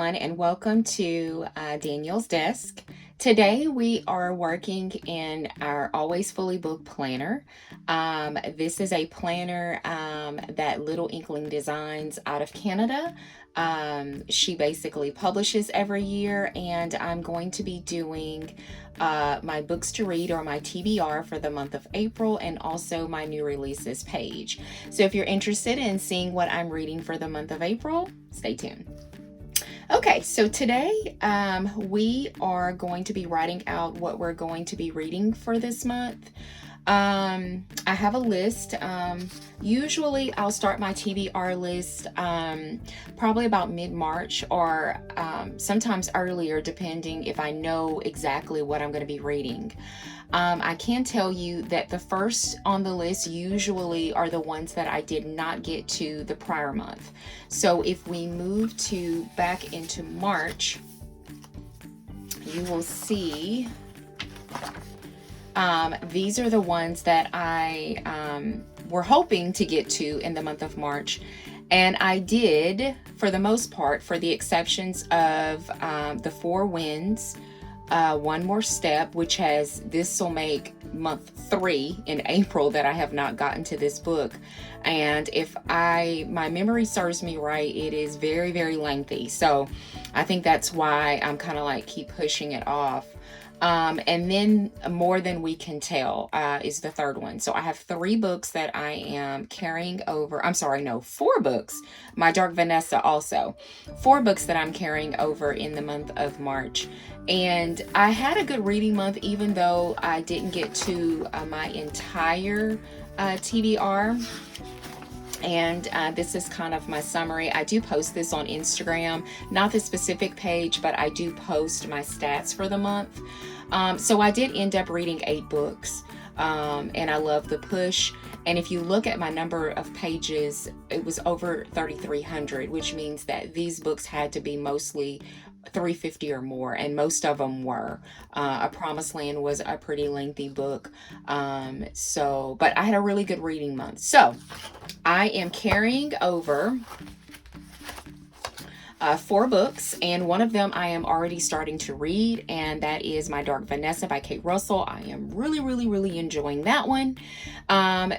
everyone, and welcome to Daniel's Desk. Today we are working in our Always Fully Booked planner. This is a planner that Little Inkling designs out of Canada. She basically publishes every year, and I'm going to be doing my books to read, or my TBR, for the month of April, and also my new releases page. So if you're interested in seeing what I'm reading for the month of April, stay tuned. Okay, so today we are going to be writing out what we're going to be reading for this month. I have a list. Usually I'll start my TBR list probably about mid-March, or sometimes earlier, depending if I know exactly what I'm going to be reading. I can tell you that the first on the list usually are the ones that I did not get to the prior month. So if we move back into March, you will see these are the ones that I were hoping to get to in the month of March. And I did, for the most part, for the exceptions of The Four Winds, One More Step, which this will make month 3 in April that I have not gotten to this book. And if my memory serves me right, it is very, very lengthy. So I think that's why I'm kind of like keep pushing it off. And then More Than We Can Tell is the third one. So I have 3 books that I am carrying over. I'm sorry, no, 4 books. My Dark Vanessa also. 4 books that I'm carrying over in the month of March. And I had a good reading month, even though I didn't get to my entire TBR. And this is kind of my summary. I do post this on Instagram, not the specific page, but I do post my stats for the month. So I did end up reading 8 books, and I love the push. And if you look at my number of pages, it was over 3,300, which means that these books had to be mostly 350 or more, and most of them were. A Promised Land was a pretty lengthy book. But I had a really good reading month. So I am carrying over 4 books, and one of them I am already starting to read, and that is My Dark Vanessa by Kate Russell. I am really, really, really enjoying that one.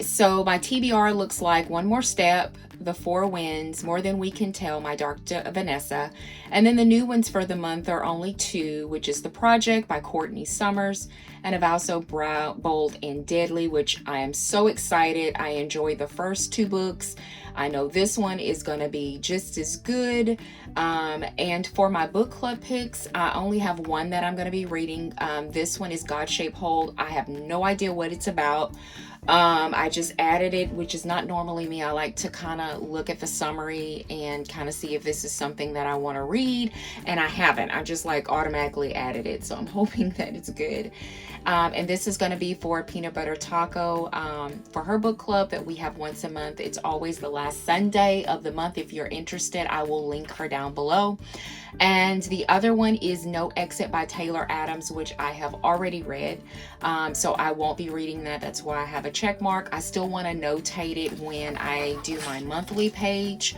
So my TBR looks like One More Step, The Four Winds, More Than We Can Tell, My Dark Vanessa. And then the new ones for the month are only 2, which is The Project by Courtney Summers, and A Vow So Bold and Deadly, which I am so excited. I enjoyed the first 2 books. I know this one is going to be just as good. And for my book club picks, I only have one that I'm going to be reading. This one is God-Shaped Hole. I have no idea what it's about. I just added it, which is not normally me. I like to kind of look at the summary and kind of see if this is something that I want to read, and I haven't. I just like automatically added it, so I'm hoping that it's good. And this is going to be for Peanut Butter Taco, for her book club that we have once a month. It's always the last Sunday of the month. If you're interested, I will link her down below. And the other one is No Exit by Taylor Adams, which I have already read. So I won't be reading that. That's why I have a check mark. I still want to notate it when I do my monthly page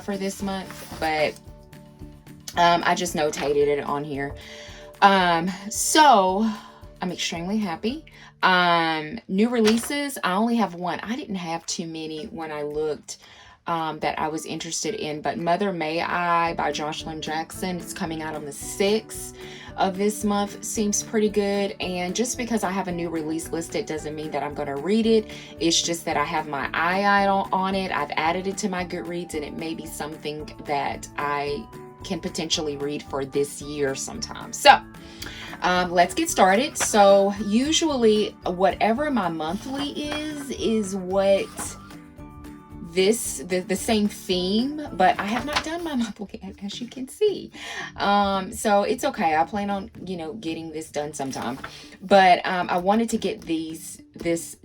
for this month, but I just notated it on here. So I'm extremely happy. New releases, I only have 1. I didn't have too many when I looked that I was interested in, but Mother May I by Jocelyn Jackson, it's coming out on the 6th of this month, seems pretty good. And just because I have a new release listed doesn't mean that I'm going to read it. It's just that I have my eye on it. I've added it to my Goodreads, and it may be something that I can potentially read for this year sometime. So let's get started. So usually whatever my monthly is what the same theme, but I have not done my monthly yet, as you can see. So it's okay. I plan on, getting this done sometime, but I wanted to get this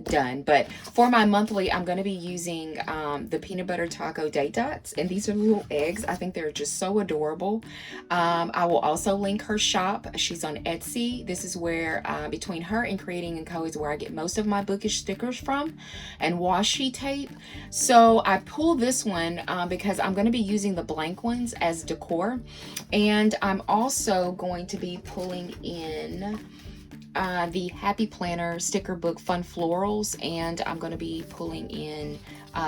done. But for my monthly, I'm going to be using the Peanut Butter Taco Date Dots, and these are little eggs. I think they're just so adorable. I will also link her shop. She's on Etsy. This is where between her and Creating & Co is where I get most of my bookish stickers from, and Washi Tape. So I pulled this one because I'm going to be using the blank ones as decor. And I'm also going to be pulling in the Happy Planner sticker book Fun Florals, and I'm going to be pulling in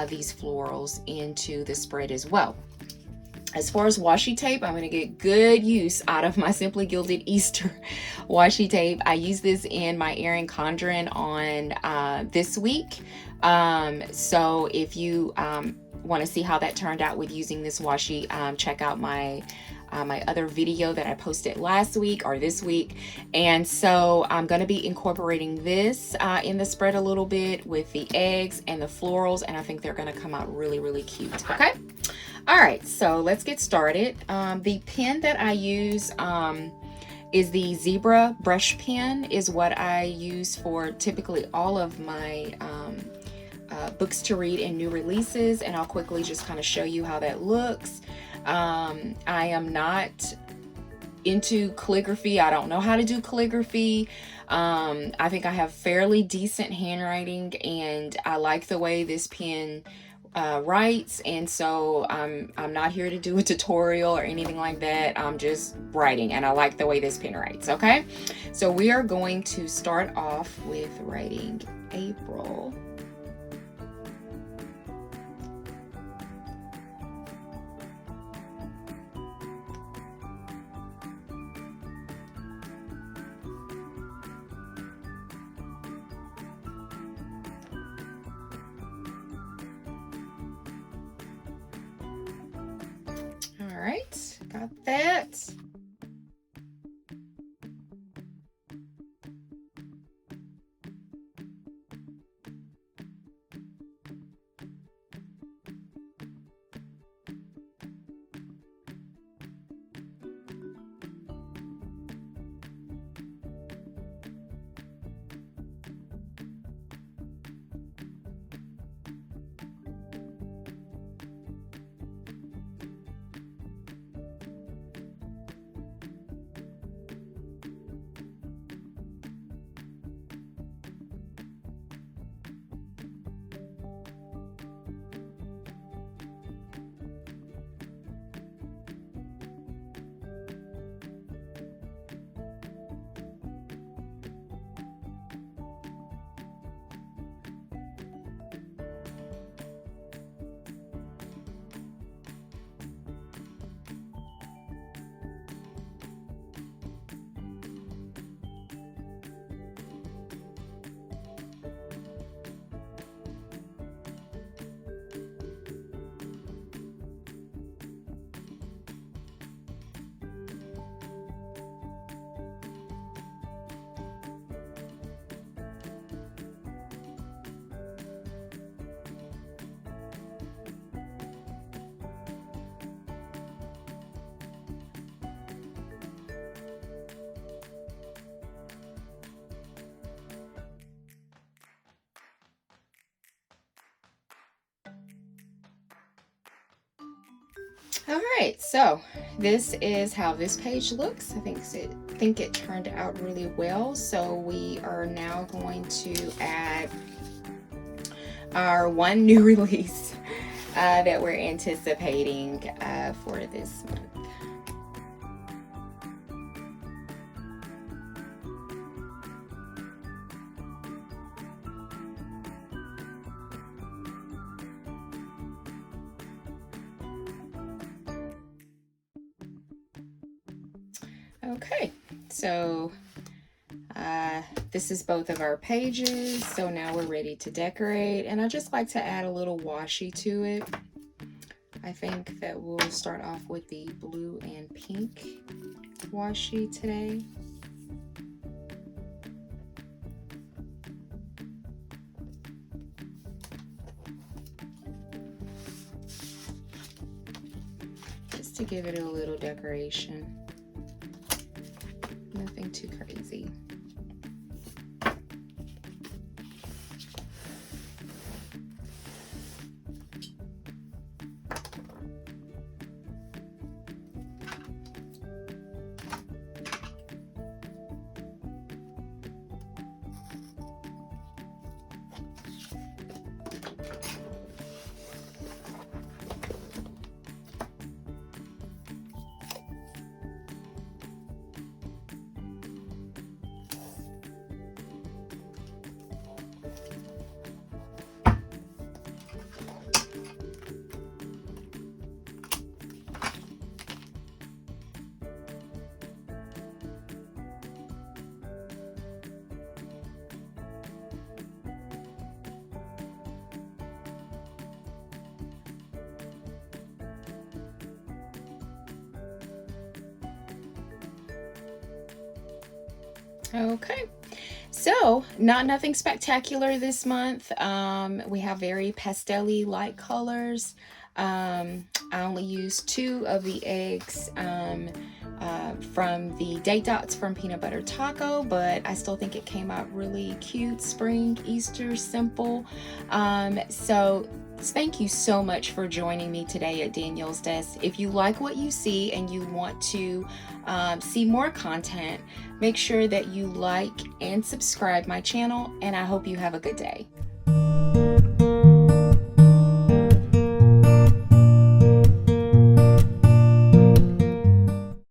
these florals into the spread as well. As far as washi tape, I'm going to get good use out of my Simply Gilded Easter washi tape. I use this in my Erin Condren on this week. So if you want to see how that turned out with using this washi, check out my my other video that I posted last week or this week. And so I'm going to be incorporating this in the spread a little bit with the eggs and the florals, and I think they're going to come out really, really cute. Okay. All right, so let's get started. The pen that I use is the Zebra brush pen, is what I use for typically all of my books to read and new releases, and I'll quickly just kind of show you how that looks. I am not into calligraphy. I don't know how to do calligraphy. I think I have fairly decent handwriting, and I like the way this pen writes, and so I'm not here to do a tutorial or anything like that. I'm just writing, and I like the way this pen writes. Okay, so we are going to start off with writing April. All right, got that. All right, so this is how this page looks. I think it turned out really well. So we are now going to add our one new release that we're anticipating for this month. Okay, so this is both of our pages. So now we're ready to decorate, and I just like to add a little washi to it. I think that we'll start off with the blue and pink washi today. Just to give it a little decoration. Nothing too crazy. Okay. So, nothing spectacular this month. We have very pastel-y light colors. I only used 2 of the eggs from the date dots from Peanut Butter Taco, but I still think it came out really cute, spring, Easter, simple. So thank you so much for joining me today at Danielle's Desk. If you like what you see and you want to see more content, make sure that you like and subscribe my channel, and I hope you have a good day.